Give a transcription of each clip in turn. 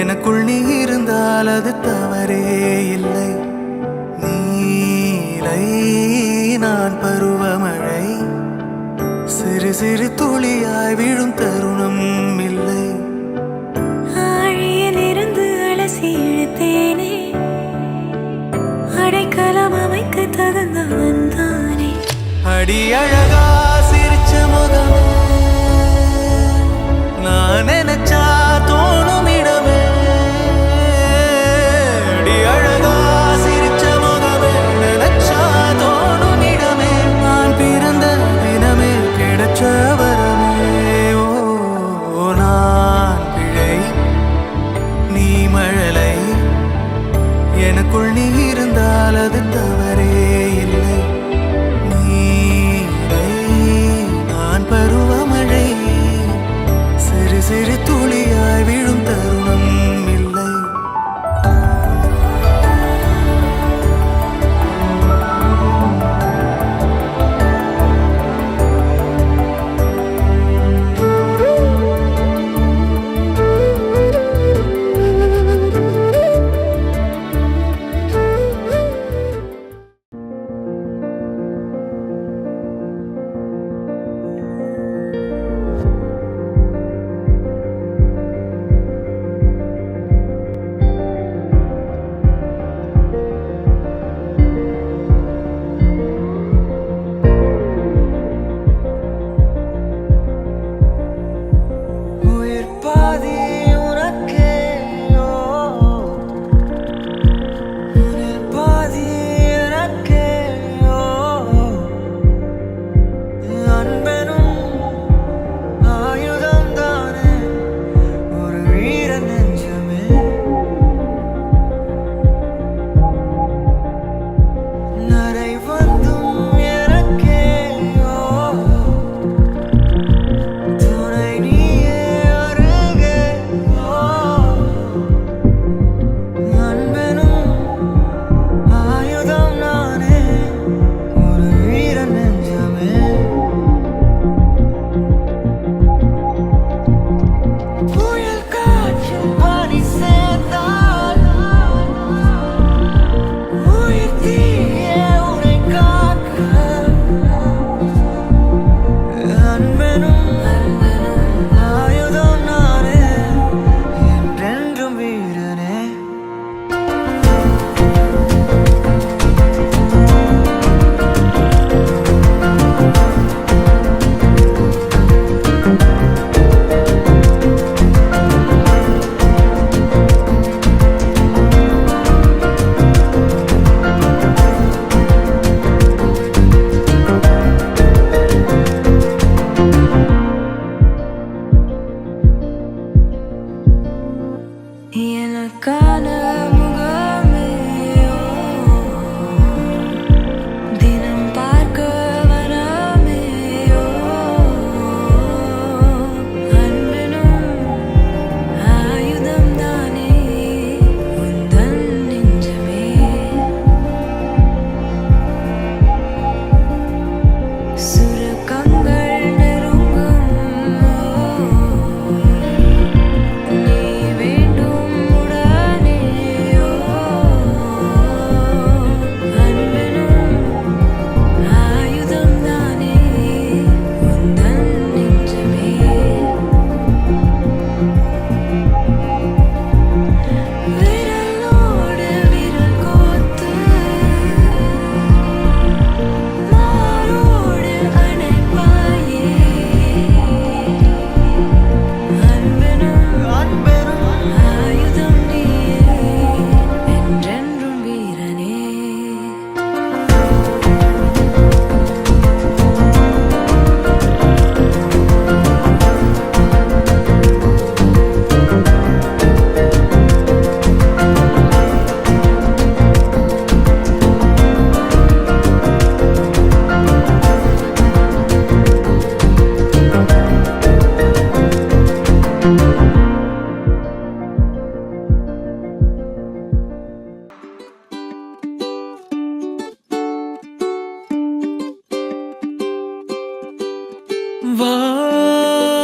எனக்குள் நீ இருந்தால் அது தவறே இல்லை. நீலை நான் பருவமழை, சிறு சிறு துளியாய் விழும் தருணம் இல்லை. ஆழியிலிருந்து அலசி இழுத்தேனே, அடைக்கலம் அமைக்க தகுந்தவன் தானே. அடி அழகா சிரிச்ச முகமே, நான் நினைச்சா தோணும் இடமே. அடி அழகா சிரிச்ச முகமே, நினைச்சா தோணும் இடமே. நான் பிறந்த தினமே கிடைச்ச வரமே. ஓ நான் பிழை, நீ மழலை, எனக்குள் நீ இருந்தால் அது தவறே இல்லை. நான் பருவமழை, சிறு சிறு துளியாய் விழும் தருணம் இல்லை.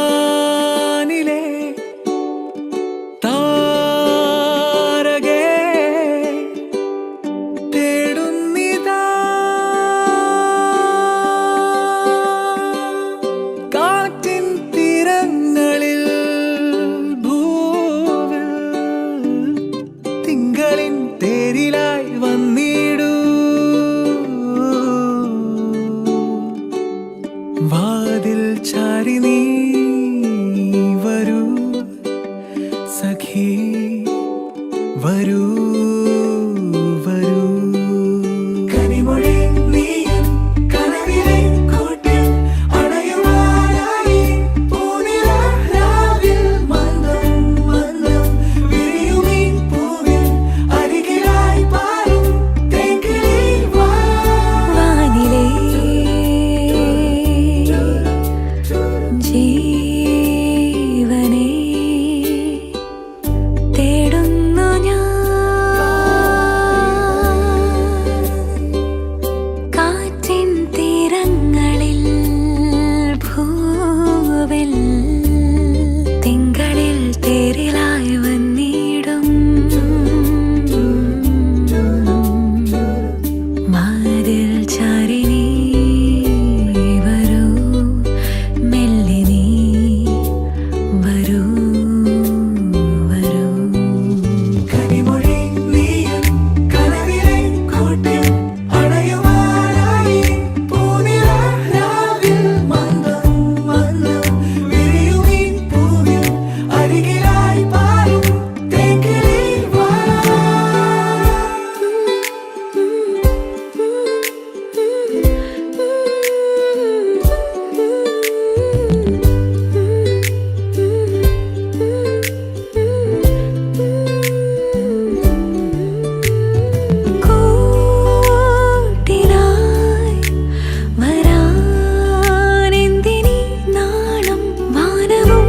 வானிலே தாமரை ചാരി നീ വരൂ സഖി വരൂ വരൂ കനിമൊഴി നീയും കനവിലെ കൂട്ടിൽ അണയുവാനായി പൂനിലാവിൽ മന്ദം മന്ദം വിരിയുമീ പൂവിൽ അരികിലായി പാറും തേങ്കിളി വാനിലേ ജീവനേ തേടുന്നു ഞാൻ കാറ്റിൻ തീരങ്ങളിൽ ഭൂവിൽ തിങ്കളിൽ തേരിലായി വന്നിടും മാതിൽ ചാരി നീ വരൂ മെല്ലെ നീ വരൂ വരൂ കനിമൊഴി നീയും കനവിലെ കൂട്ടിൽ അണയുവാനായി പൂനിലാവിൽ മന്ദം മന്ദം വിരിയുമീ പൂവിൽ അരികിലായി പാറും തേങ്കിളി കൂട്ടിനായി വരാനെന്തിനീ നാണം വാനവും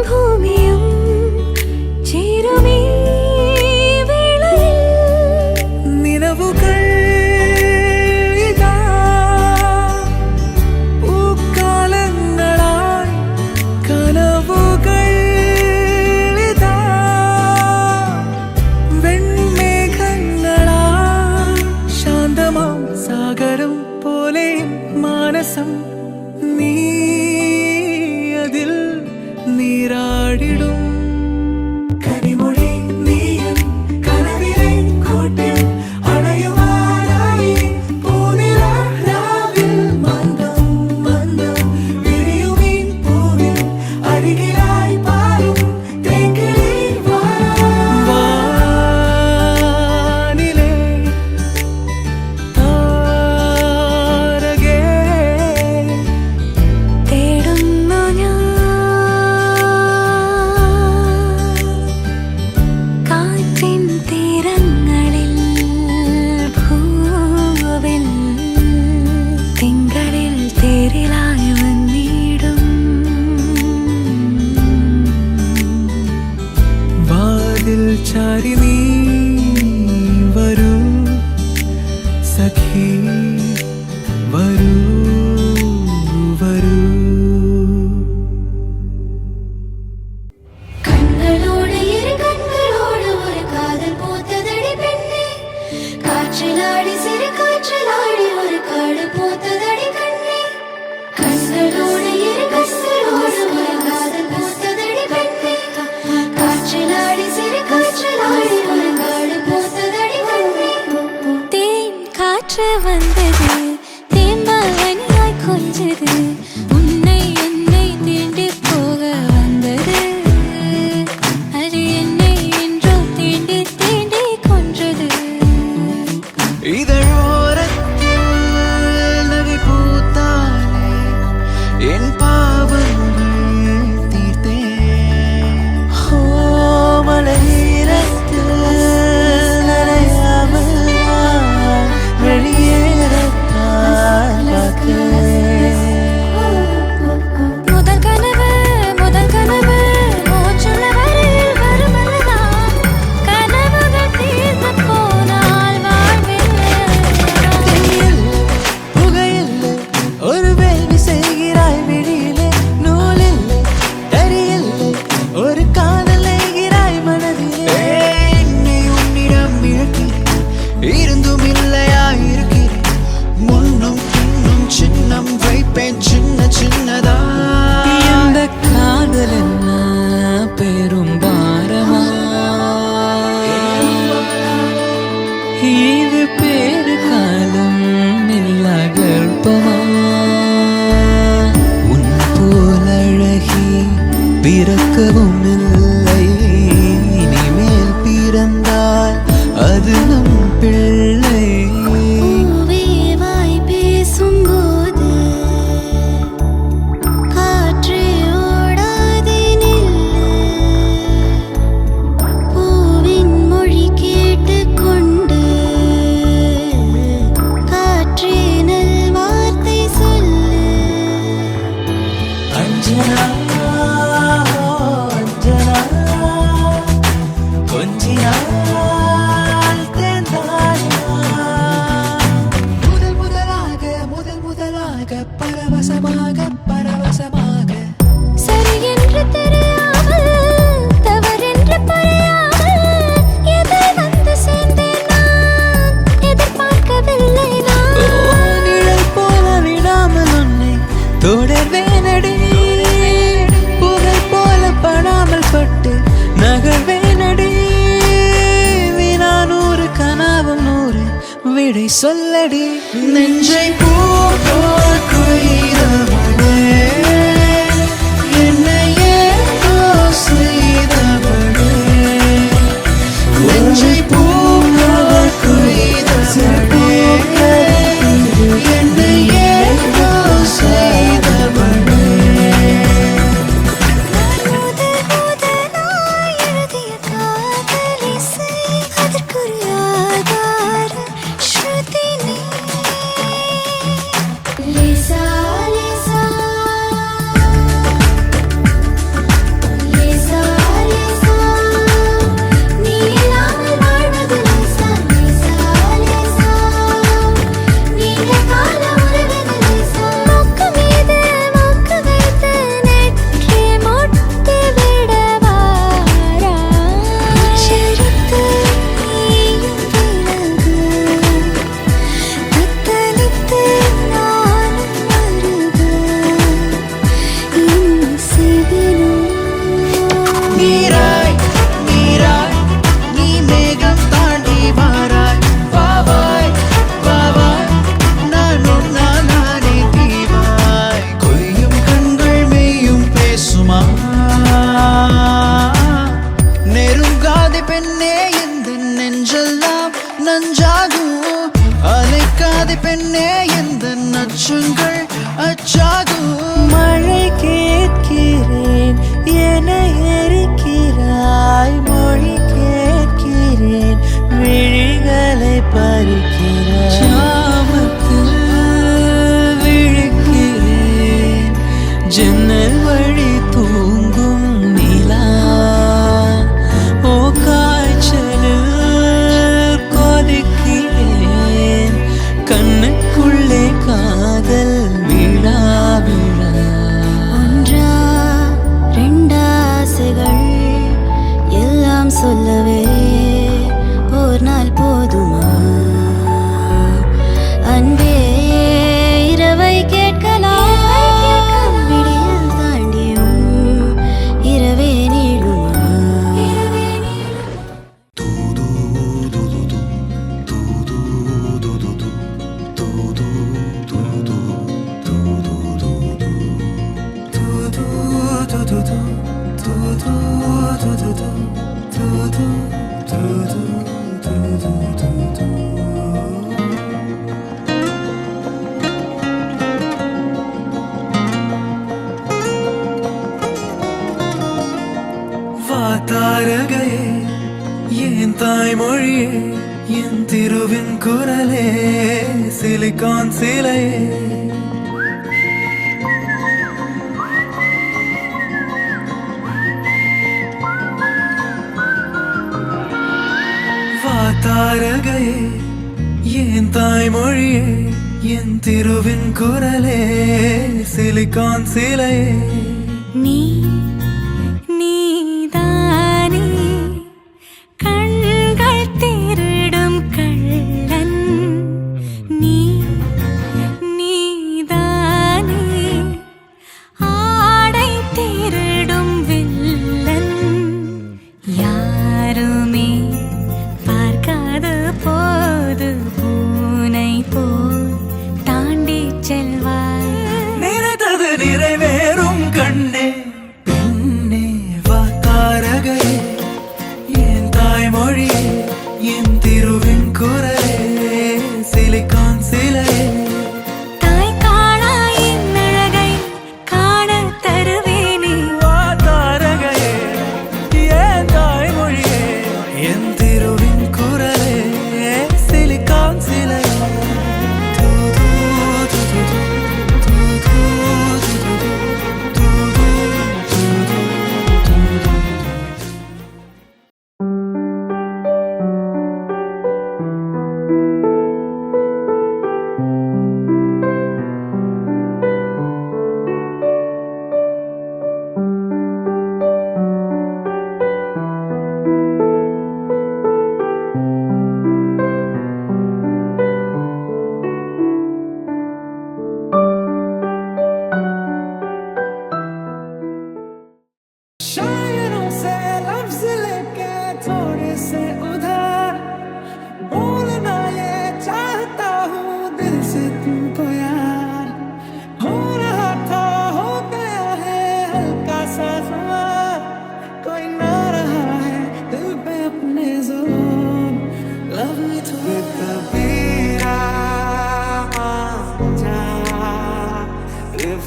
ഭൂമിയും ചേരുമീ വേളയിൽ നിലവുകൾ ഇതാ പൂക്കാലങ്ങളായി കനവുകൾ ഇതാ വെൺമേഘങ്ങളായി ശാന്തമാം സാഗരം പോലെ മാനസം നീ അതിൽ നീരാടിടും കനിമൊഴി നീയും കനവിലെ കൂട്ടിൽ അണയുവാനായി പൂനിലാവിൽ മന്ദം മന്ദം വിരിയുമീ പൂവിൽ അരികിലായി പാറും തേങ്കിളി വാനിലെ താരകേ തേടുന്നു ഞാൻ കാറ്റിൻ തീരങ്ങളിൽ ഭൂവിൽ തിങ്കളിൽ തേരിലായി വന്നിടും വാതിൽ ചാരി നീ വരൂ സഖി വരൂ വരൂ കണ്ണുകളോട് ഇരു കണ്ണുകളോട് ഒരു കാതൽ പൂത്തതടി പെണ്ണേ കാற்றிലാടി സിறு കാற்றிലാടി ഒരു കാട് പൂത്തതടി കണ്ണേ കണ്ണുകളോട് ഇരു കണ്ണുകളോട് ഒരു കാതൽ പൂത്തതടി പെണ്ണേ കാற்றிലാടി സിறு കാற்றிലാടി ഒരു കാട് പൂത്തതടി കണ്ണേ தேன் காற்று வந்தது தேம்பாவனியாய் கொஞ்சது உன்னை என்னை தீண்டி போக வந்தது அது என்னை என்றோ தீண்டி தீண்டி கொன்றது இதழோரத்தில் நகை பூத்தாலே என் பாவங்கள் தீர்த்தேன் மலையிரத்தில் நனையாமல் நான் வெளியேறத்தான் பார்த்தேன். முதல் கனவு மூச்சுள்ள வரையில் வருமல்லதான் கனவுகள் தீர்ந்து போனால் வாழ்வில்லை தீயில் புகையில்லை ஒரு வேள்வி செய்கிறாய் விழியிலே நூலில்லை தரியில்லை ஒரு காதல் எய்கிறாய் மனதிலே என்னை உன்னிடம் இழக்கிறேன் இருந்தும் இல்லையா இருக்கிறேன் முன்னும் பின்னும் சின்னம் வைப்பேன் சின்ன சின்னதா இந்த காதல் என்ன பெரும் பாரமா இது பேரு காலம் இல்ல கல்பமா பிறக்கவும் இல்லை. இனிமேல் பிறந்தால் அது நம் பிள்ளை. பூவே வாய் பேசும்போது காற்றே ஓடாதே நில்லு. பூவின் மொழி கேட்டுக்கொண்டு காற்றே நல் வார்த்தை சொல்லு. அஞ்சனா அஞ்சனா கொஞ்சினாள் தேர்ந்தானா. முதல் முதலாக பரவசமாக சரி என்று தெரியாமல் தவறென்று புரியாமல் எதை வந்து சேர்ந்தேன் நான் எதிர்பார்க்கவில்லை நான். நிழல் போல விடாமல் உன்னை தொடர்வேனடி. புகை போல படாமல் பட்டு நகர்வேனடி. வினா 100 கனவு 100 விடை சொல்லடி. நெஞ்சை பூ போல் கொய்தவளே, என்னையே செய்தவளே. நெஞ்சை பூ போல் கொய்தவளே, என்னையே செய்தவளே. முதலாய் எழுதிய காதலிசை அதற்கொரு ஆதார ஸ்ருதி நீ. லேசா லேசா லேசா லேசா நீ இல்லாமல் வாழ்வது லேசா. லேசா லேசா நீண்ட கால உறவது லேசா. மூக்கு மீது மூக்கு வைத்து நெற்றி மொட்டு விடவாரா. சிரித்து நீயும் விலகு தத்தளித்து நானும் வருக இன்னும் செய்தினும். நீராய் நீராய் நீ மேகம் தாண்டி வாராய். வாவாய் வாவாய் நான் உன்னால் நானே தீவாய். கொய்யும் கண்கள் மெய்யும் பேசுமா. நெருங்காதே பெண்ணே எந்த நெஞ்செல்லாம் நஞ்சாகும். அலைக்காதே பெண்ணே எந்த நச்சுங்கள் அச்சாகும். மழை கேட்கிறேன் என எரிக்கிறாய். மொழி கேட்கிறேன் விழிகளை பறிக்கிறாய். ஜாமத்தில் விழிக்கிறேன் ஜன்னல் வழி தூங்கும் நிலா. ஓ காய்ச்சலில் கொதிக்கிறேன் கண்ணுக்குள்ளே காதல் விழா விழா. ஒன்றா ரெண்டாசைகள் எல்லாம் சொல்லவே ஒரு நாள் போதுமா? அன்பே இரவை கேட்கலாம் விடியல் தாண்டியும் இரவே நீளுமா? வாத்தாரகையே என் தாய்மொழியே என் திருவின் குரலே சிலிகான் சிலையே. வாத்தாரகையே என் தாய்மொழியே என் திருவின் குரலே சிலிகான் சிலையே. நீ நீதானே கண்கள் திருடும் கள்ளன். நீ நீதானே ஆடை திருடும் வில்லன். யாருமே பார்க்காத போது பூனை போல் தாண்டி செல்வாய். நினைத்தது நிறைவேறும் கண்ணே பெண்ணே.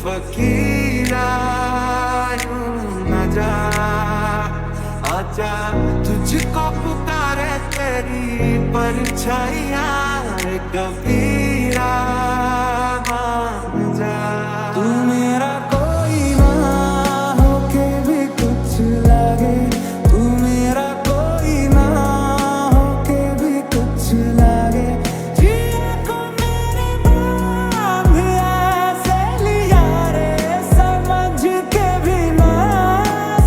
फकीरा यूं न जा, आजा तुझको पुकारे तेरी परछाइयां कबीरा मान जा। तू मेरा कोई ना होके भी कुछ लगे, तू मेरा कोई ना होके भी कुछ लगे, जिए को मेरे नाम ऐसे लिया रे, समझ के भी ना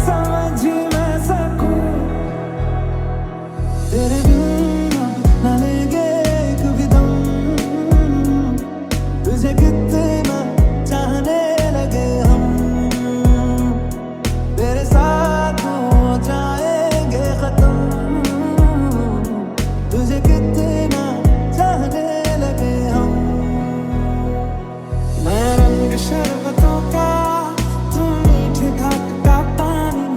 समझ मैं सकूं, तेरे बिना न लेंगे एक भी दम, तुझे कितना चाहने लगे हम, तेरे साथ हो जाएंगे खत्म, तुझे कितना चाहने लगे हम। मैं रंग शरबतों का, तुम मीठे घाट का पानी,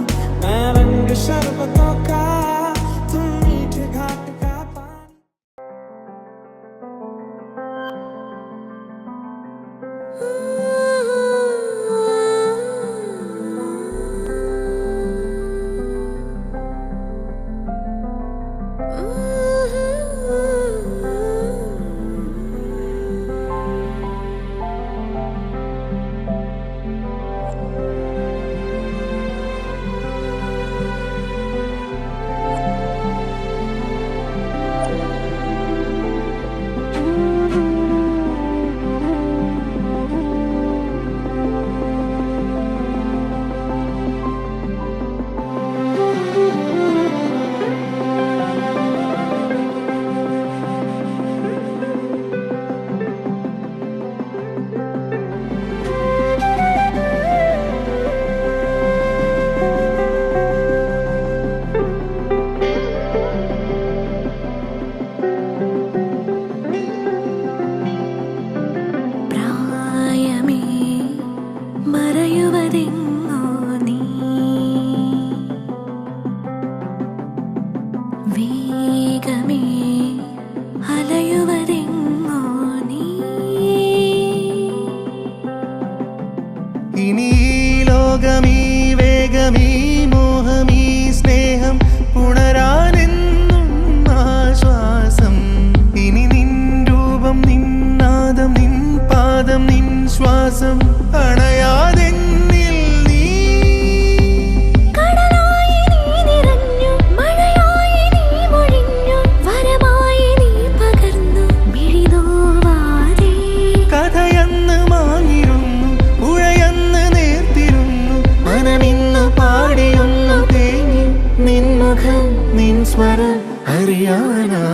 मैं रंग शरबतों का, तुम मीठे घाट का पानी। പ്രായമേ മറയുവതെങ്ങോ നീ, വേഗമേ അലയുവതെങ്ങോ നീ, ഇനി ഈ ലോകമീ വേഗമീ മോഹമീ സ്നേഹം പുണരാനെന്നും ആശ്വാസം, ഇനി നിൻ രൂപം നിൻ നാദം നിൻ പാദം നിൻ ശ്വാസം അണയാതെന്നിൽ നീ, കടലായി നീ നിറഞ്ഞു, മഴയായി നീ മൊഴിഞ്ഞു, വരമായി നീ പകർന്നു മിഴിനോവാതെ, കഥയന്ന് മാങ്ങിരുന്നു പുഴയന്ന് നേർത്തിരുന്നു, മനമിന്ന് പാടിയൊന്നു തേങ്ങി നിൻ മുഖം നിൻ സ്വരം അറിയാനാ,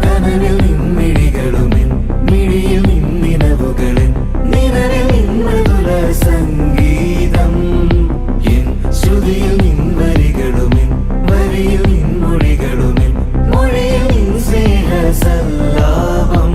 കനവിൽ നിൻമിഴികളുമെൻ മിഴിയിൽ നിന്നിനവുകളിൻ നിഴലിൽ നിൻ മൃദുല സംഗീതം, എൻ ശ്രുതിയിൽ നിൻ വരികളുമെൻ വരിയിൽ നിൻ മൊഴികളുമെൻ മൊഴിയിൽ നിൻ സ്നേഹ സല്ലാപം.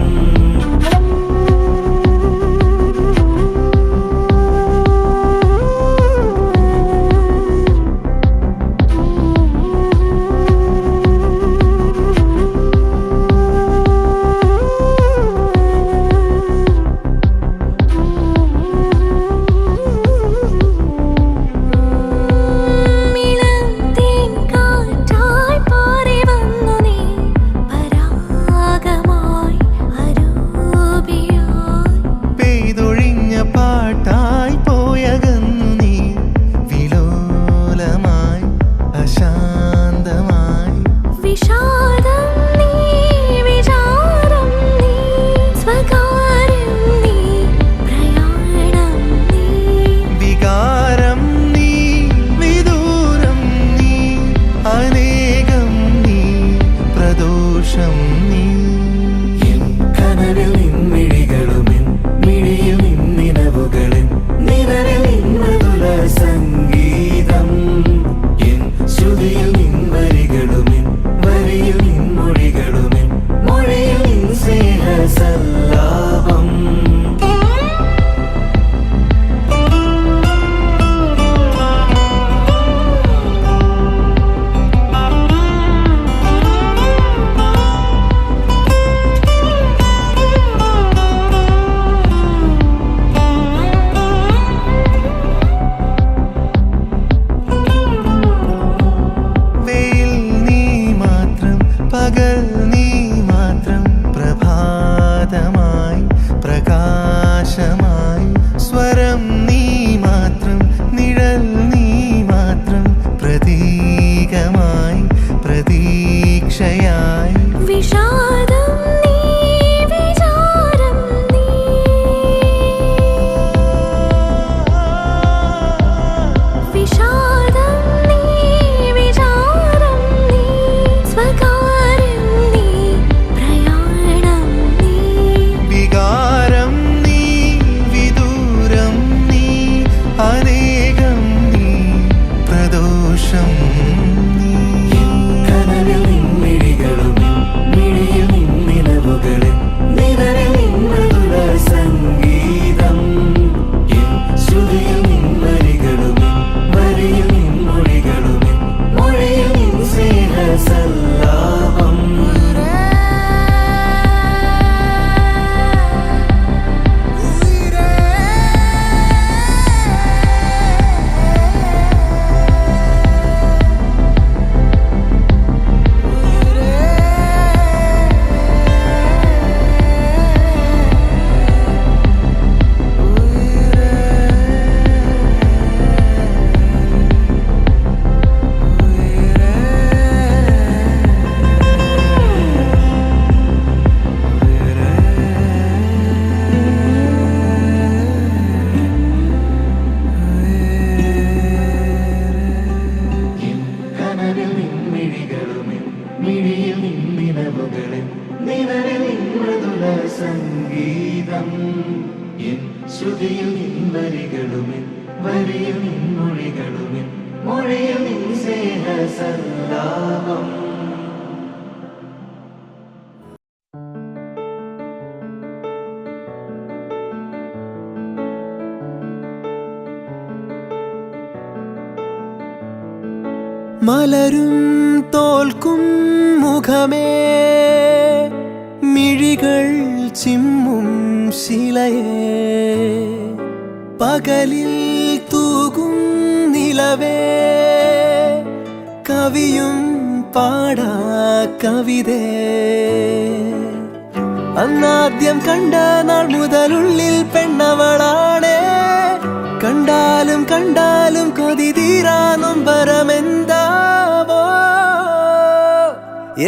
എൻ ശ്രുതിയിൽ നിൻ വരികളുമിൻ വരിയിൽ നിൻ മൊഴികളുമിൻ മൊഴിയിൽ നിൻ സ്നേഹ സല്ലാപം. മലരും തോൽക്കും മുഖമേ മിഴികൾ ചിമ്മും ശിലയേ പകലിൽ തൂകും നിലവേ കവിയും പാടാ കവിതേ അന്നാദ്യം കണ്ട നാൾ മുതലുള്ളിൽ പെണ്ണവളാണേ കണ്ടാലും കണ്ടാലും കൊതി തീരാ നൊമ്പരമെന്താവോ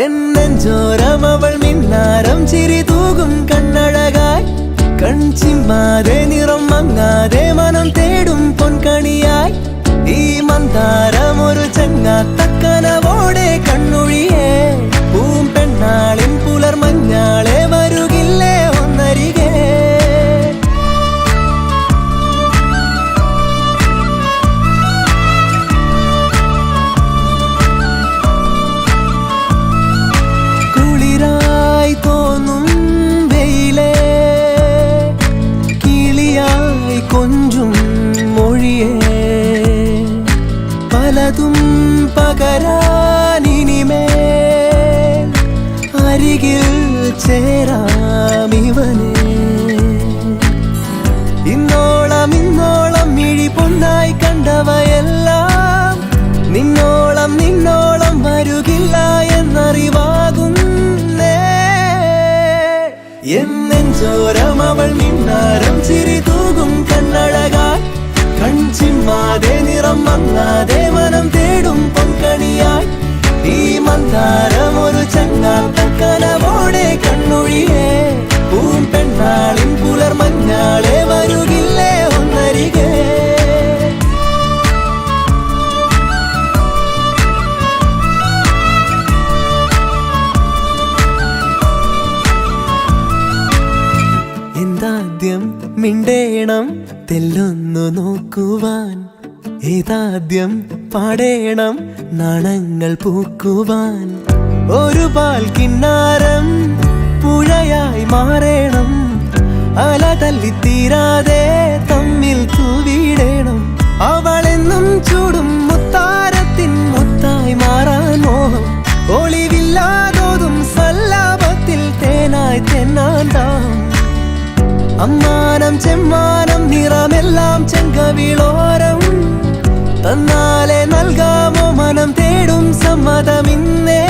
എന്നെഞ്ചോരം അവൾ മിന്നാരം ചിരി തൂകും കണ്ണഴകായി കൺചിമ്മാതെ നിറം മങ്ങാതെ മനം തേടും പൊൻകണിയായി ഈ മന്ദാരം ഒരു ചങ്ങാത്തക്കനവോടെ കണ്ണൊഴിയേ പൂം പെണ്ണാളിൻ പുലർമഞ്ഞാളെ വരുകില്ലേ ഒന്നരികെ കുളിരായി തോന്നും വെയിലേ കിളിയായി കൊഞ്ചും മൊഴിയേ പലതും പകരാനിനിമേൽ അരികിൽ ചേരാമിവനെ ഇന്നോളം മിഴി പൊന്നായി കണ്ടവയെല്ലാം നിന്നോളം വരുകില്ല എന്നറിവാകുന്നേ എന്നെഞ്ചോരം അവൾ മിന്നാരം ചിരി തൂകും കണ്ണഴകായി കൺചിമ്മാതെ നിറം മങ്ങാതെ മനം തേടും പൊൻകണിയായി ഈ മന്ദാരം ഒരു ചങ്ങാത്തക്കനവോടെ കണ്ണൊഴിയേ പൂം പെണ്ണാളിൻ പുലർമഞ്ഞാളെ വരുകില്ലേ ഒന്നരികെ എന്താദ്യം മിണ്ടേണം തെല്ലൊന്നു നോക്കുവാൻ ഏതാദ്യം പാടേണം നാണങ്ങൾ പൂക്കുവാൻ ഒരു പാൽ കിന്നാരം പുഴയായി മാറേണം അല തല്ലിത്തീരാതെ തമ്മിൽ തൂവിടേണം അവളെന്നും ചൂടും മുത്താരത്തിൻ മുത്തായി മാറാൻ മോഹം ഒളിവില്ലാതോതും സല്ലാപത്തിൽ തേനായി തെന്നാന്താം അമ്മാനം ചെമ്മാനം നിറമെല്ലാം ചെങ്കവിളോരം തന്നാലെ നൽകാമോ മനം തേടും സമ്മതമിന്നേ